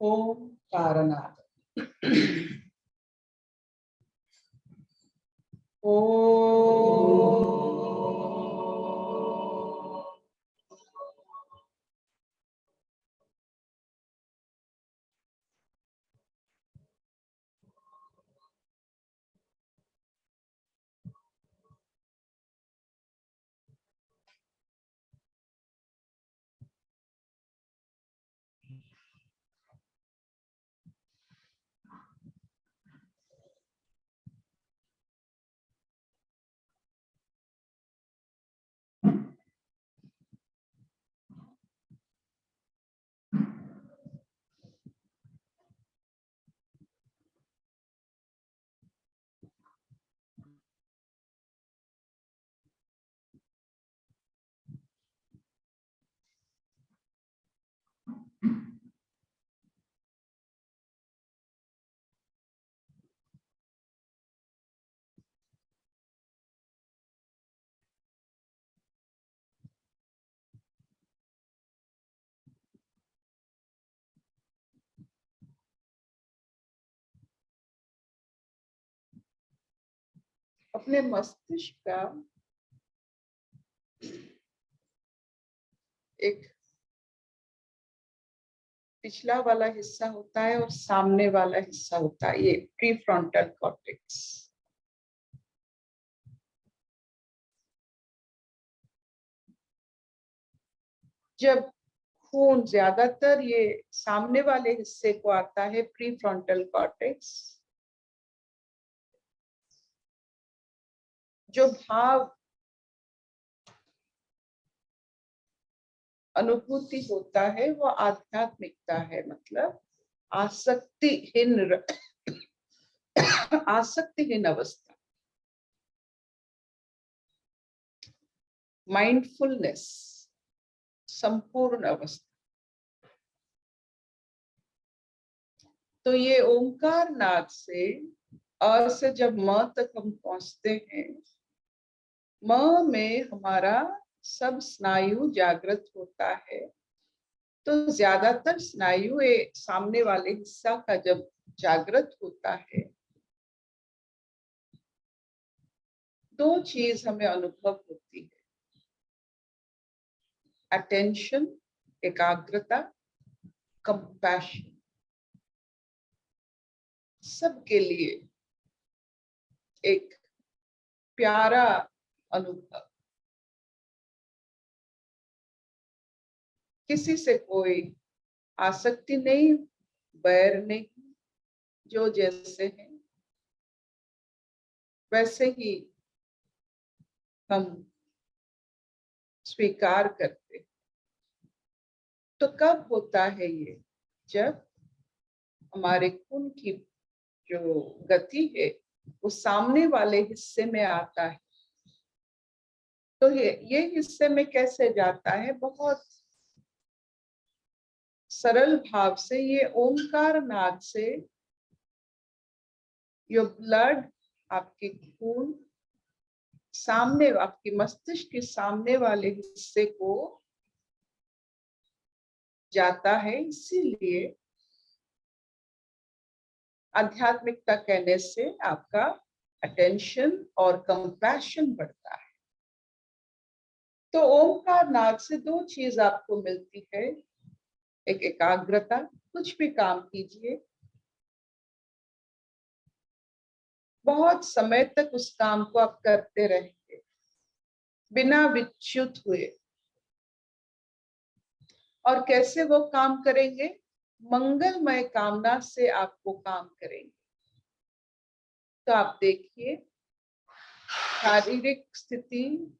ओम कारनाद। अपने मस्तिष्क का एक पिछला वाला हिस्सा होता है और सामने वाला हिस्सा होता है, ये प्रीफ्रंटल कॉर्टेक्स। जब खून ज्यादातर ये सामने वाले हिस्से को आता है, प्रीफ्रंटल कॉर्टेक्स, जो भाव अनुभूति होता है वो आध्यात्मिकता है, मतलब आसक्तिहीन अवस्था, माइंडफुलनेस, संपूर्ण अवस्था। तो ये ओंकार नाद से अ से जब म तक हम पहुंचते हैं, म में हमारा सब स्नायु जागृत होता है। तो ज्यादातर स्नायु सामने वाले हिस्सा का जब जागृत होता है, दो चीज हमें अनुभव होती है, अटेंशन, एकाग्रता, कंपैशन। सबके लिए एक प्यारा अनुभव, किसी से कोई आसक्ति नहीं, बैर नहीं, जो जैसे हैं वैसे ही हम स्वीकार करते हैं। तो कब होता है ये? जब हमारे खून की जो गति है वो सामने वाले हिस्से में आता है। तो ये हिस्से में कैसे जाता है? बहुत सरल भाव से, ये ओंकार नाद से योर ब्लड, आपके खून सामने, आपके मस्तिष्क के सामने वाले हिस्से को जाता है। इसीलिए आध्यात्मिकता कहने से आपका अटेंशन और कंपैशन बढ़ता है। तो ओंकार नाद से दो चीज आपको मिलती है, एक एकाग्रता, कुछ भी काम कीजिए बहुत समय तक उस काम को आप करते रहेंगे बिना विच्युत हुए। और कैसे वो काम करेंगे? मंगलमय कामना से आप वो काम करेंगे। तो आप देखिए, शारीरिक स्थिति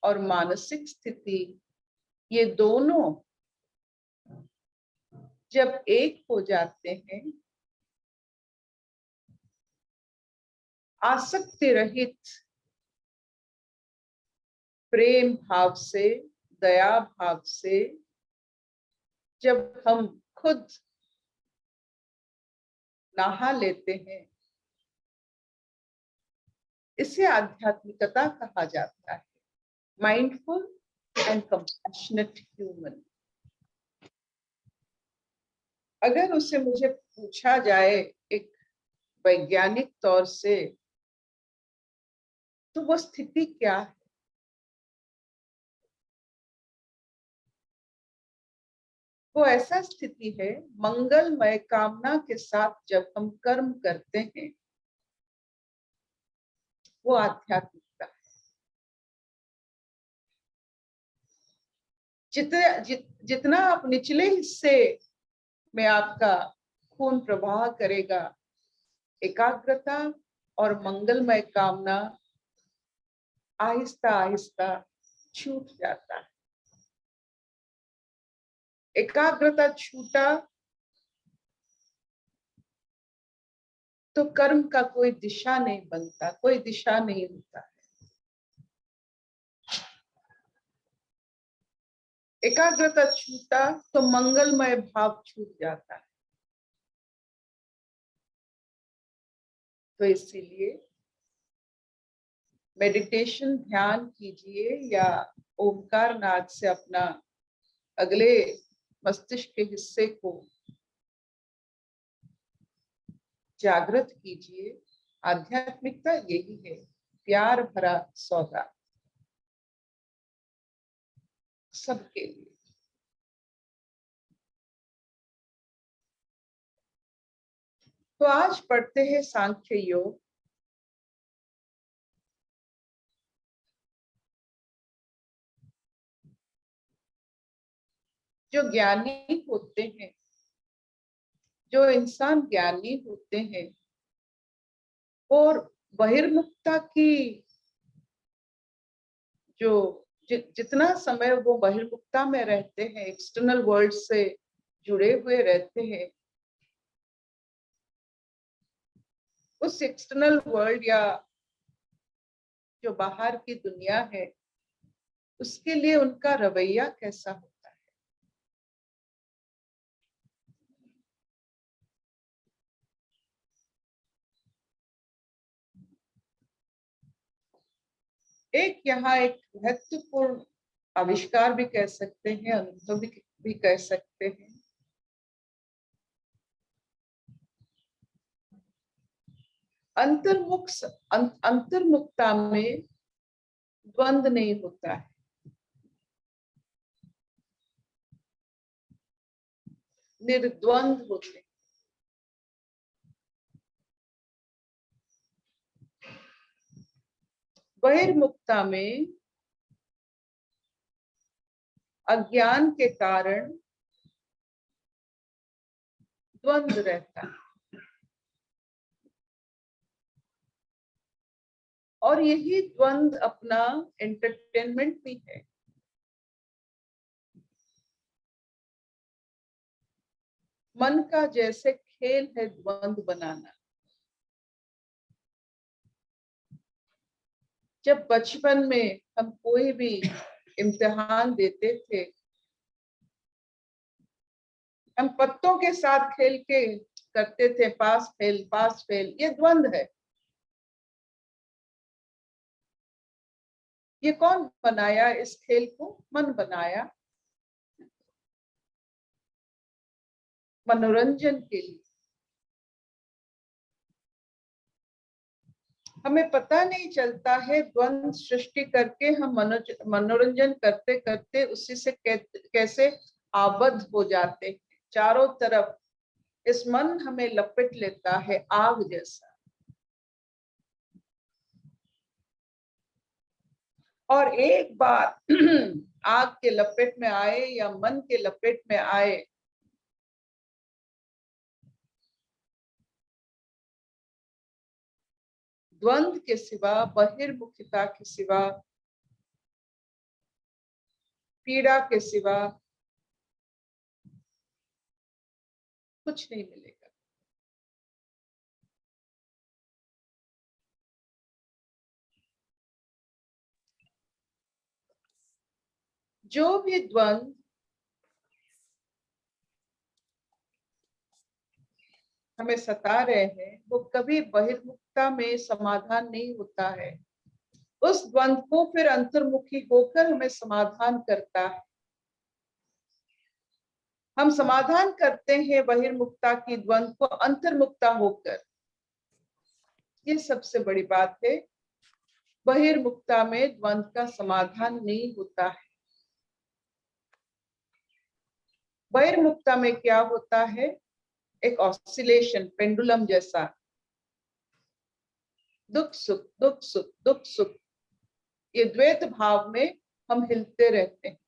और मानसिक स्थिति, ये दोनों जब एक हो जाते हैं, आसक्ति रहित प्रेम भाव से, दया भाव से जब हम खुद नहा लेते हैं, इसे आध्यात्मिकता कहा जाता है। Mindful and compassionate human. अगर उससे मुझे पूछा जाए एक वैज्ञानिक तौर से, तो वो स्थिति क्या है? वो ऐसा स्थिति है, मंगलमय कामना के साथ जब हम कर्म करते हैं, वो आध्यात्मिकता है। जितना आप निचले हिस्से में आपका खून प्रवाह करेगा, एकाग्रता और मंगलमय कामना आहिस्ता आहिस्ता छूट जाता है। एकाग्रता छूटा तो कर्म का कोई दिशा नहीं बनता, कोई दिशा नहीं होता है। एकाग्रता छूटा तो मंगलमय भाव छूट जाता है। तो इसीलिए मेडिटेशन, ध्यान कीजिए या ओमकार नाद से अपना अगले मस्तिष्क के हिस्से को जागृत कीजिए। आध्यात्मिकता यही है, प्यार भरा सौदा सबके लिए। तो आज पढ़ते हैं सांख्य योग। जो ज्ञानी होते हैं, जो इंसान ज्ञानी होते हैं, और बहिर्मुखता की जो जितना समय वो बहिर्मुखता में रहते हैं, एक्सटर्नल वर्ल्ड से जुड़े हुए रहते हैं, उस एक्सटर्नल वर्ल्ड या जो बाहर की दुनिया है, उसके लिए उनका रवैया कैसा होता है? एक यहाँ एक महत्वपूर्ण आविष्कार भी कह सकते हैं, अनुभव भी कह सकते हैं। अंतर्मुखता में द्वंद नहीं होता है, निर्द्वंद होते हैं। बहिर्मुखता में अज्ञान के कारण द्वंद रहता है, और यही द्वंद अपना एंटरटेनमेंट भी है। मन का जैसे खेल है द्वंद बनाना। जब बचपन में हम कोई भी इम्तिहान देते थे, हम पत्तों के साथ खेल के करते थे, पास फेल पास फेल, ये द्वंद है। ये कौन बनाया इस खेल को? मन बनाया, मनोरंजन के लिए। हमें पता नहीं चलता है, द्वंद सृष्टि करके हम मनोरंजन करते करते उसी से कैसे आबद्ध हो जाते हैं। चारों तरफ इस मन हमें लपेट लेता है आग जैसा, और एक बार आग के लपेट में आए या मन के लपेट में आए, द्वंद के सिवा, बहिर्मुखता के सिवा, पीड़ा के सिवा कुछ नहीं मिलेगा। जो भी द्वंद हमें सता रहे हैं, वो कभी बहिर्मुखता में समाधान नहीं होता है। उस द्वंद को फिर अंतर्मुखी होकर हमें समाधान करता है। हम समाधान करते हैं बहिर्मुखता की द्वंद को अंतर्मुखता होकर। ये सबसे बड़ी बात है। बहिर्मुखता में द्वंद का समाधान नहीं होता है। बहिर्मुखता में क्या होता है? एक ऑसिलेशन, पेंडुलम जैसा, दुख सुख दुख सुख दुख सुख, ये द्वैत भाव में हम हिलते रहते हैं।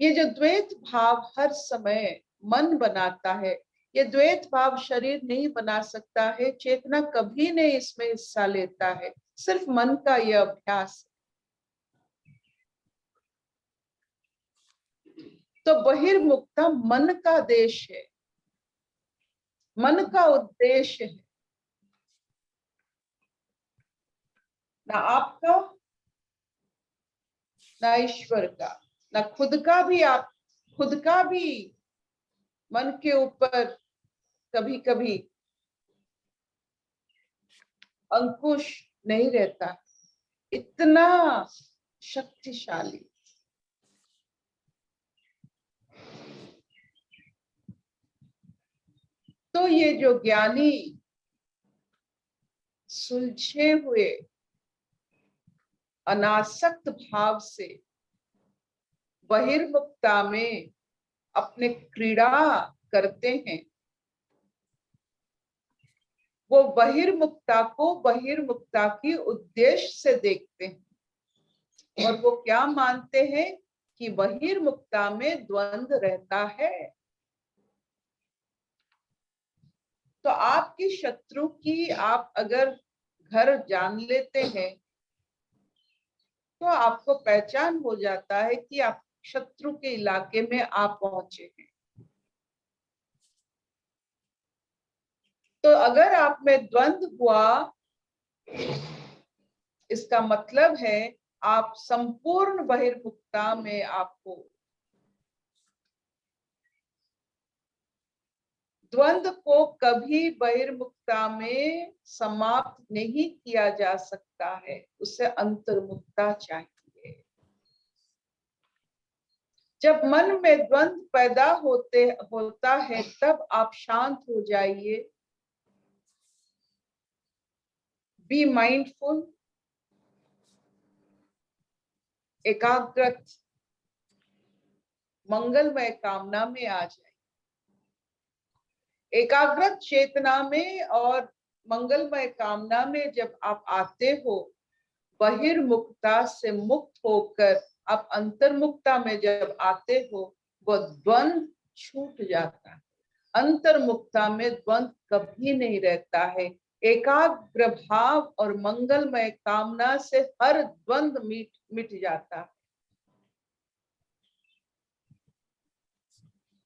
ये जो द्वैत भाव हर समय मन बनाता है, ये द्वैत भाव शरीर नहीं बना सकता है, चेतना कभी नहीं इसमें हिस्सा लेता है, सिर्फ मन का यह अभ्यास। तो बहिर्मुखता मन का देश है, मन का उद्देश्य है, ना आपका ना ईश्वर का, ना खुद का भी। आप खुद का भी मन के ऊपर कभी कभी अंकुश नहीं रहता, इतना शक्तिशाली। तो ये जो ज्ञानी सुलझे हुए अनासक्त भाव से बहिर्मुखता में अपने क्रीड़ा करते हैं, वो बहिर्मुखता को बहिर्मुखता की उद्देश्य से देखते हैं और वो क्या मानते हैं कि बहिर्मुखता में द्वंद रहता है। तो आपकी शत्रु की आप अगर घर जान लेते हैं तो आपको पहचान हो जाता है कि आप शत्रु के इलाके में आप पहुंचे हैं। तो अगर आप में द्वंद हुआ, इसका मतलब है आप संपूर्ण बहिर्मुखता में आपको द्वंद को कभी बहिर्मुखता में समाप्त नहीं किया जा सकता है, उसे अंतर्मुखता चाहिए। जब मन में द्वंद पैदा होता है तब आप शांत हो जाइए, बी माइंडफुल, एकाग्रत, मंगलमय कामना में आ जाए। एकाग्रत चेतना में और मंगलमय कामना में जब आप आते हो, बहिर्मुखता से मुक्त होकर आप अंतर्मुखता में जब आते हो, वो द्वंद छूट जाता है। अंतर्मुखता में द्वंद कभी नहीं रहता है। एकाग्र भाव और मंगलमय कामना से हर द्वंद मिट जाता है।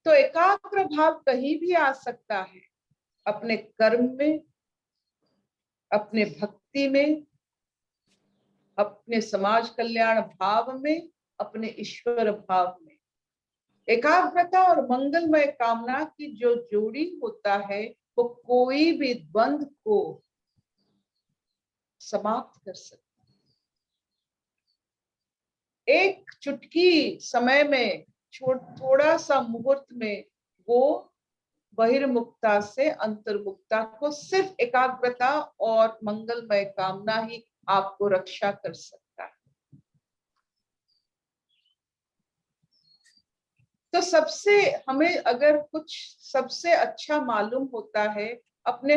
तो एकाग्र भाव कहीं भी आ सकता है, अपने कर्म में, अपने भक्ति में, अपने समाज कल्याण भाव में, अपने ईश्वर भाव में। एकाग्रता और मंगलमय कामना की जो जोड़ी होता है, वो कोई भी द्वंद को समाप्त कर सकता है। एक चुटकी समय में, थोड़ा सा मुहूर्त में, वो बहिर्मुखता से अंतर्मुखता को सिर्फ एकाग्रता और मंगलमय कामना ही आपको रक्षा कर सकता है। तो सबसे हमें अगर कुछ सबसे अच्छा मालूम होता है, अपने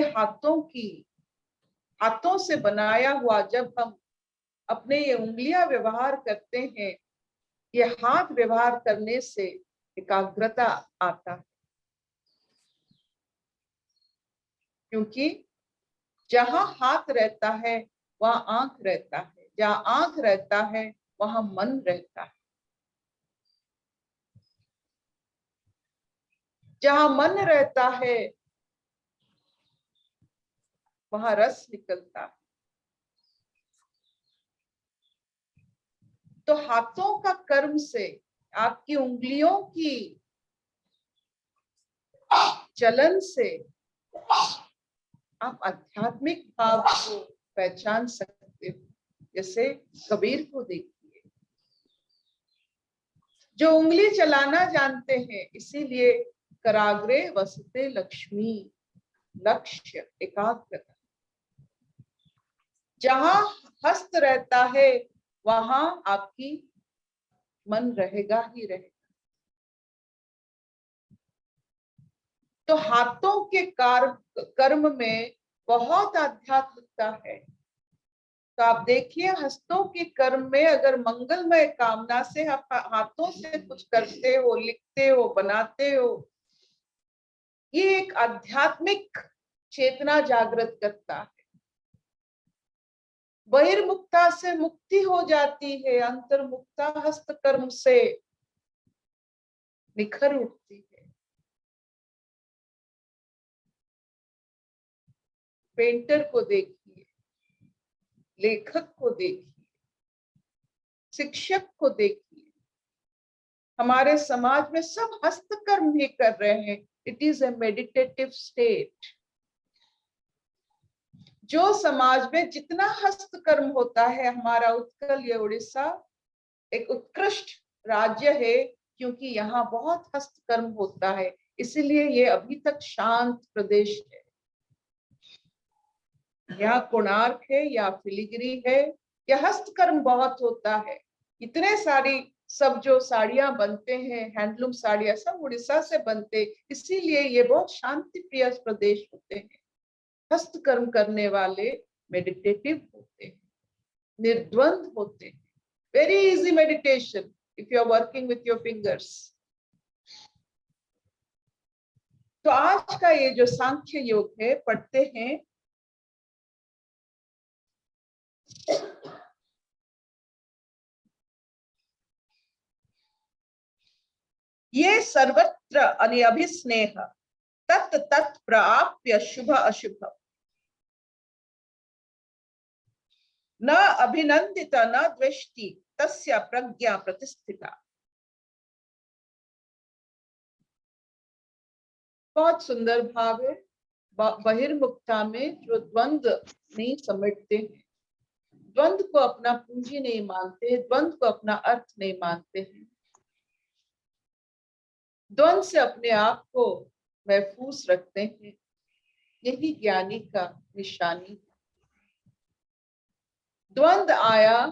हाथों से बनाया हुआ, जब हम अपने ये उंगलियां व्यवहार करते हैं, ये हाथ व्यवहार करने से एकाग्रता आता है। क्योंकि जहां हाथ रहता है वहां आंख रहता है, जहां आंख रहता है वहां मन रहता है, जहां मन रहता है वहां रस निकलता है। तो हाथों का कर्म से, आपकी उंगलियों की चलन से आप आध्यात्मिक भाव को पहचान सकते हो। जैसे कबीर को देखिए, जो उंगली चलाना जानते हैं, इसीलिए कराग्रे वसते लक्ष्मी, लक्ष्य एकाग्रता। जहां हस्त रहता है वहां आपकी मन रहेगा ही रहेगा। तो हाथों के कर्म में बहुत आध्यात्मिकता है। तो आप देखिए, हस्तों के कर्म में अगर मंगलमय कामना से आप हाथों से कुछ करते हो, लिखते हो, बनाते हो, ये एक आध्यात्मिक चेतना जागृत करता है। बहिर्मुखता से मुक्ति हो जाती है, अंतर्मुखता हस्तकर्म से निखर उठती है। पेंटर को देखिए, लेखक को देखिए, शिक्षक को देखिए, हमारे समाज में सब हस्तकर्म ही कर रहे हैं। It is a meditative state. जो समाज में जितना हस्तकर्म होता है, हमारा उत्कल या उड़ीसा एक उत्कृष्ट राज्य है, क्योंकि यहाँ बहुत हस्तकर्म होता है, इसीलिए ये अभी तक शांत प्रदेश है। यहाँ कोणार्क है या फिलिग्री है, या हस्तकर्म बहुत होता है। इतने सारी सब जो साड़ियां बनते हैं, हैंडलूम साड़ियां, सब उड़ीसा से बनते, इसीलिए ये बहुत शांति प्रिय प्रदेश होते हैं। हस्तकर्म करने वाले मेडिटेटिव होते हैं, निर्द्वंद होते हैं। Very easy meditation if you are working with your fingers. तो आज का ये जो सांख्य योग है, पढ़ते हैं। ये सर्वत्र अभिस्नेह तत् तत् प्राप्य शुभ अशुभ, न अभिनंदित न द्वेष्टि तस्य प्रज्ञा प्रतिष्ठिता। बहुत सुंदर भाव है। बहिर्मुखता में जो द्वंद्व नहीं समझते हैं, द्वंद्व को अपना पूंजी नहीं मानते, द्वंद्व को अपना अर्थ नहीं मानते हैं, द्वंद्व से अपने आप को महफूज रखते हैं, यही ज्ञानी का निशानी। द्वंद्व आया,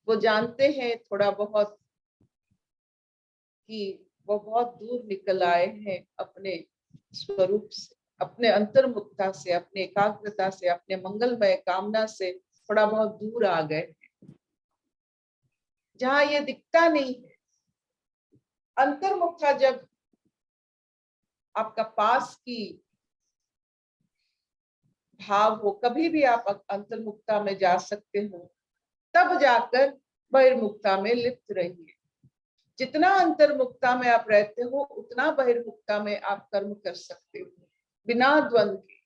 वो जानते हैं थोड़ा बहुत कि वो बहुत दूर निकल आए हैं अपने स्वरूप से, अपने अंतर्मुखता से, अपने एकाग्रता से, अपने मंगलमय कामना से थोड़ा बहुत दूर आ गए, जहां ये दिखता नहीं है। अंतर्मुखता जब आपका पास की भाव हो, कभी भी आप अंतर्मुखता में जा सकते हो, तब जाकर बहिर्मुखता में लिप्त रहिए। जितना अंतर्मुखता में आप रहते हो, उतना बहिर्मुखता में आप कर्म कर सकते हो बिना द्वंद्व के,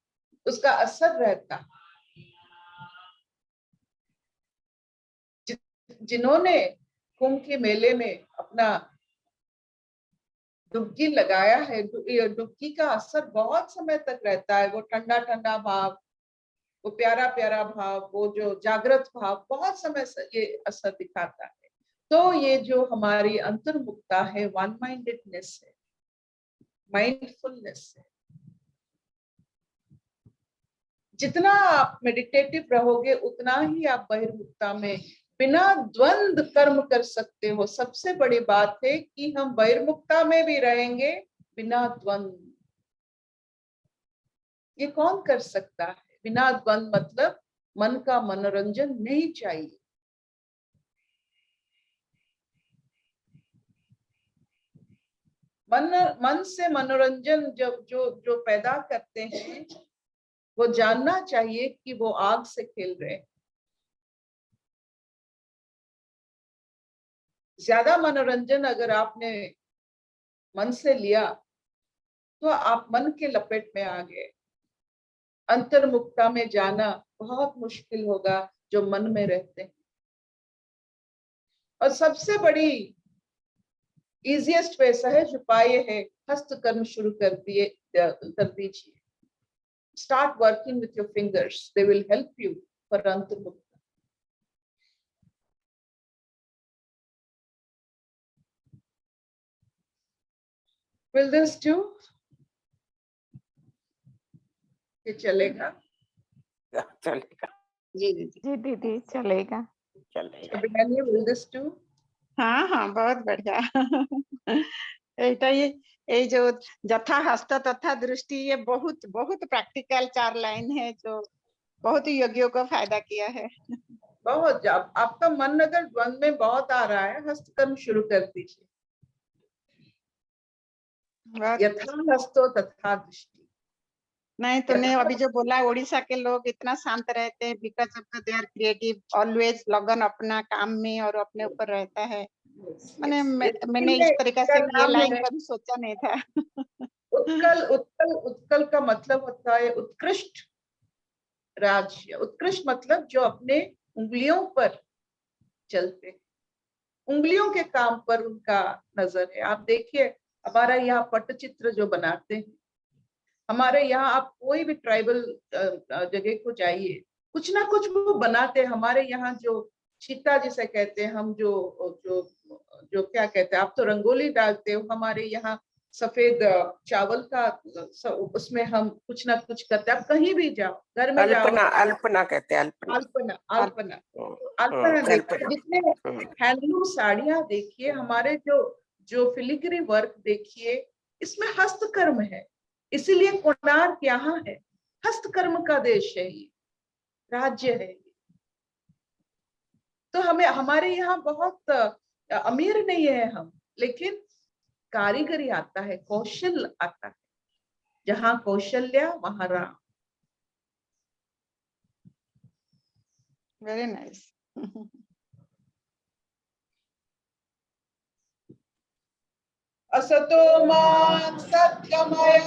उसका असर रहता है। जिन्होंने कुंभ के मेले में अपना डुबकी लगाया है, डुबकी का असर बहुत समय तक रहता है। वो ठंडा ठंडा भाव, वो प्यारा प्यारा भाव, वो जो जागृत भाव, बहुत समय से ये असर दिखाता है। तो ये जो हमारी अंतर्मुखता है, वन माइंडेडनेस है, माइंडफुलनेस है। जितना आप मेडिटेटिव रहोगे, उतना ही आप बहिर्मुखता में बिना द्वंद्व कर्म कर सकते हो। सबसे बड़ी बात है कि हम बहिर्मुखता में भी रहेंगे बिना द्वंद्व। ये कौन कर सकता है बिना द्वंद्व? मतलब मन का मनोरंजन नहीं चाहिए। मन से मनोरंजन जब जो पैदा करते हैं, वो जानना चाहिए कि वो आग से खेल रहे हैं। ज्यादा मनोरंजन अगर आपने मन से लिया, तो आप मन के लपेट में आ गए। अंतर्मुखता में जाना बहुत मुश्किल होगा जो मन में रहते हैं। और सबसे बड़ी इजीएस्ट वे, सहज उपाय है, हस्तकर्म शुरू कर दीजिए। Start working with your fingers. They will help you for अंतर्मुखता। Will this do? ये चलेगा? चलेगा जी दीदी। जी दीदी चलेगा। चलेगा। Abhimanyu, will this do? हाँ हाँ बहुत बढ़िया। এইটা ये जो जथा हस्त तथा दृष्टि, ये बहुत बहुत प्रैक्टिकल 4 लाइन है जो बहुत ही योगियों को फायदा किया है। बहुत। आपका मन अगर द्वंद में बहुत आ रहा है, हस्तकर्म शुरू कर दीजिए। बहुत यथा हस्तो तथा दृष्टि। नहीं, तुमने अभी जो बोला उड़ीसा के लोग इतना शांत रहते हैं because of they are creative, always लगन अपना काम में और अपने ऊपर रहता है। मैंने मैंने इस तरीका से ये लाइन कभी सोचा नहीं था। उत्कल, उत्कल, उत्कल का मतलब होता है उत्कृष्ट राज्य। उत्कृष्ट मतलब जो अपने उंगलियों पर चलते हैं, उंगलियों के काम पर उनका नजर है। आप देखिए हमारा यहाँ पट्टचित्र जो बनाते हैं, हमारे यहाँ आप कोई भी ट्राइबल जगह को जाइए, कुछ ना कुछ वो बनाते हैं। हमारे यहाँ जो चीता जिसे कहते हैं, हम जो जो जो क्या कहते हैं, आप तो रंगोली डालते हो, हमारे यहाँ सफेद चावल का उसमें हम कुछ ना कुछ करते हैं। आप कहीं भी जाओ, घर में जाओ, अल्पना, अल्पना कहते हैं, अल्पना। अल्पना, अल्पना, अल्पना देखिए, जितने हैंडलूम साड़ियां देखिए, हमारे जो जो फिलिग्री वर्क देखिए, इसमें हस्तकर्म है। इसीलिए कोणार्क यहाँ है, हस्तकर्म का देश है, ये राज्य है। तो हमें हमारे यहाँ बहुत अमीर नहीं है हम, लेकिन कारीगरी आता है, कौशल आता है। जहाँ कौशल्या वहां राम। Very nice. असतो मा सद्गमय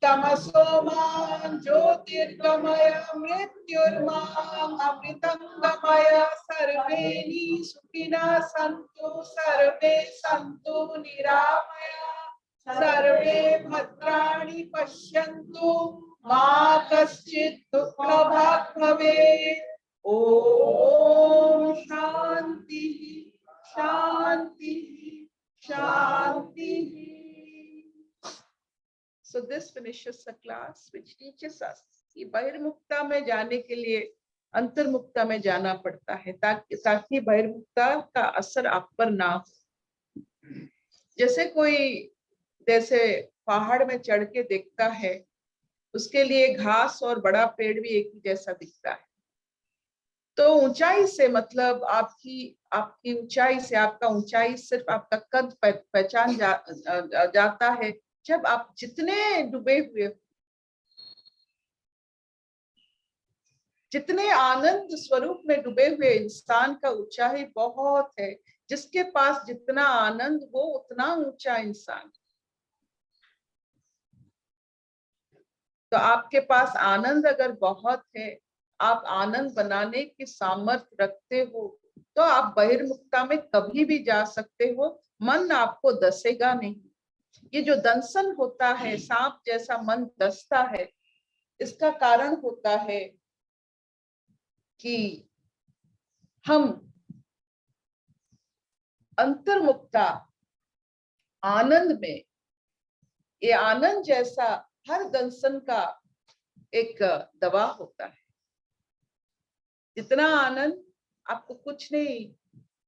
तमसो मा ज्योतिर्गमय मृत्युर्मा अमृतंगमय। सर्वे सुखिनः सन्तु सर्वे सन्तु निरामया सर्वे भद्राणि पश्यन्तु मा कश्चित् दुःखभाग् भवेत्। ओम शांति शांति शांति। So this finishes the class which teaches us कि बहिर्मुखता में जाने के लिए अंतर्मुखता में जाना पड़ता है, ताकि बहिर्मुखता का असर आप पर ना हो। जैसे पहाड़ में चढ़ के देखता है, उसके लिए घास और बड़ा पेड़ भी एक ही जैसा दिखता है। तो ऊंचाई से मतलब आपकी ऊंचाई से, आपका ऊंचाई सिर्फ आपका कद पहचान जाता है जब आप जितने डूबे हुए, जितने आनंद स्वरूप में डूबे हुए इंसान का ऊंचाई बहुत है। जिसके पास जितना आनंद, वो उतना ऊंचा इंसान। तो आपके पास आनंद अगर बहुत है, आप आनंद बनाने की सामर्थ्य रखते हो, तो आप बहिर्मुखता में कभी भी जा सकते हो। मन आपको दसेगा नहीं। ये जो दंसन होता है, सांप जैसा मन दसता है, इसका कारण होता है कि हम अंतर्मुखता आनंद में, ये आनंद जैसा हर दंसन का एक दवा होता है। जितना आनंद, आपको कुछ नहीं,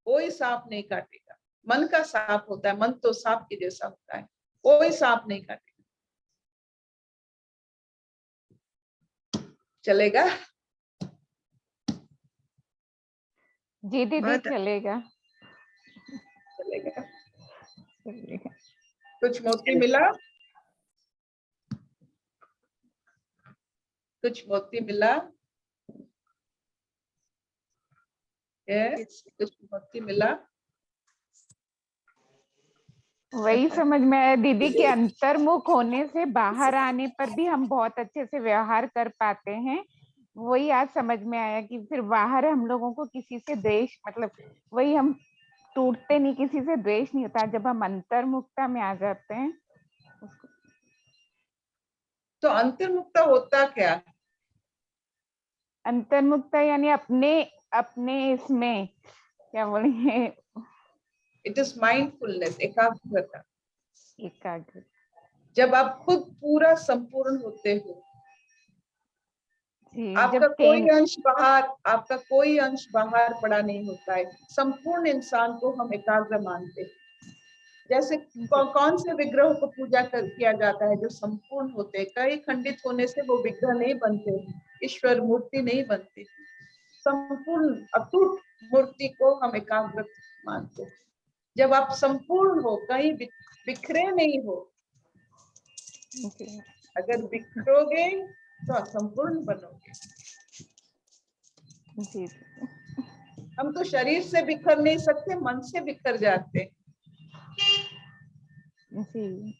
कोई सांप नहीं काटेगा। मन का सांप होता है, मन तो सांप के जैसा होता है, कोई सांप नहीं काटेगा। चलेगा? जी दीदी चलेगा। चलेगा। चलेगा। कुछ मोती मिला? कुछ मोती मिला? कुछ मोती मिला? वही समझ में आया दीदी कि अंतर्मुख होने से बाहर आने पर भी हम बहुत अच्छे से व्यवहार कर पाते हैं। वही आज समझ में आया कि फिर बाहर हम लोगों को किसी से द्वेष, मतलब वही हम टूटते नहीं, किसी से द्वेष नहीं होता जब हम अंतर्मुखता में आ जाते हैं। तो अंतर्मुखता होता क्या? अंतर्मुखता यानी अपने इसमें क्या बोलेंगे, इट इज माइंडफुलनेस, एकाग्रता। एकाग्र। जब आप खुद पूरा संपूर्ण होते हो, जी, आपका जब कोई अंश बाहर पड़ा नहीं होता है। संपूर्ण इंसान को हम एकाग्र मानते हैं। जैसे कौन से विग्रह को किया जाता है जो संपूर्ण होते हैं। कई खंडित होने से वो विग्रह नहीं बनते, ईश्वर मूर्ति नहीं बनती। संपूर्ण अटूट मूर्ति को हम एकाग्र मानते हैं। जब आप संपूर्ण हो, कहीं बिखरे नहीं हो। अगर बिखरोगे तो असंपूर्ण बनोगे। जी हम तो शरीर से बिखर नहीं सकते, मन से बिखर जाते। जी,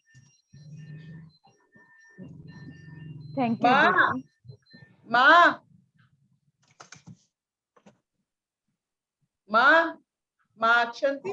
थैंक यू माँ दीदी। माँ माँ माँ अक्षंती,